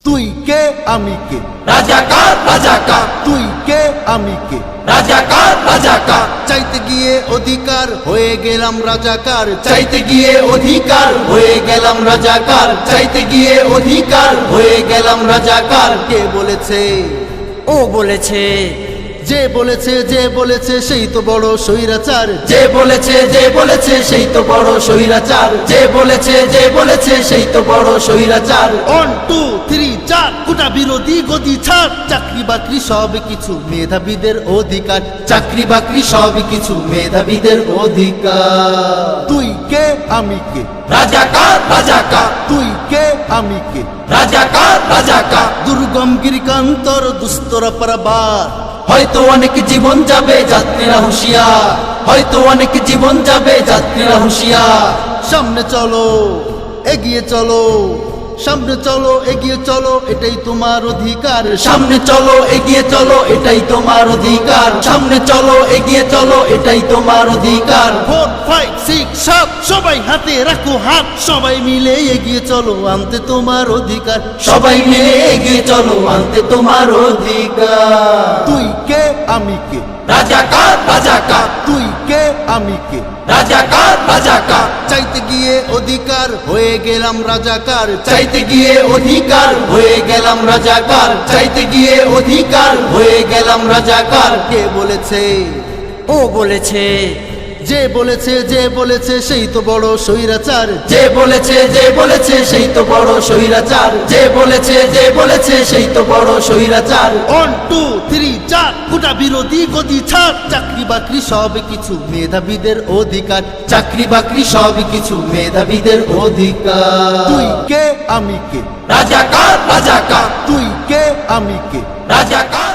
তুই কে আমি কে, রাজাকার রাজাকার, তুই কে আমি কে, রাজাকার রাজাকার, চাইতে গিয়ে অধিকার হয়ে গেলাম রাজাকার, চাইতে গিয়ে অধিকার হয়ে গেলাম রাজাকার, চাইতে গিয়ে অধিকার হয়ে গেলাম রাজাকার। কে বলেছে, ও বলেছে, যে বলেছে, যে বলেছে সেই তো বড় স্বৈরাচার, যে বলেছে, যে বলেছে সেই তো বড় স্বৈরাচার, যে বলেছে, যে বলেছে সেই তো বড় স্বৈরাচার। 1 2 3 4 কোটা বিরোধী গদি ছাড়, চাকরি বাকরি সব কিছু মেধাবীদের অধিকার, চাকরি বাকরি সব কিছু মেধাবীদের অধিকার। তুই কে আমি কে, রাজাকার রাজাকার, তুই কে আমি কে, রাজাকার রাজাকার, দুর্গম গিরিকান্তর দুস্তরা পারাবার, হয়তো অনেক জীবন যাবে যাত্রীরা হুঁশিয়ার, হয়তো অনেক জীবন যাবে যাত্রীরা হুঁশিয়ার। সামনে চলো এগিয়ে চলো, সামনে চলো এগিয়ে চলো, এটাই তোমার অধিকার, সামনে চলো এগিয়ে চলো এটাই তোমার অধিকার, সামনে চলো এগিয়ে চলো এটাই তোমার অধিকার। 4 5 6 7 সবাই হাতে রাখো হাত, সবাই মিলে এগিয়ে চলো আনতে তোমার অধিকার, সবাই মিলে এগিয়ে চলো আনতে তোমার অধিকার। তুই কে আমি কে, রাজাকার রাজাকার, তুই কে আমি কে, রাজাকার রাজাকার, চাইতে গিয়ে অধিকার হয়ে গেলাম রাজাকার, চাইতে গিয়ে অধিকার হয়ে গেলাম রাজাকার, চাইতে গিয়ে অধিকার হয়ে গেলাম রাজাকার। কে বলেছে, ও বলেছে, যে বলেছে, যে বলেছে সেই তো বড় স্বৈরাচার, যে বলেছে, যে বলেছে সেই তো বড় স্বৈরাচার, যে বলেছে, যে বলেছে সেই তো বড় স্বৈরাচার। 1 2 3 4 কোটা বিরোধী গদি ছাড়, চাকরি বাকরি সব কিছু মেধাবীদের অধিকার, চাকরি বাকরি সব কিছু মেধাবীদের অধিকার। তুই কে আমি কে, রাজাকার রাজাকার, তুই কে আমি কে, রাজাকার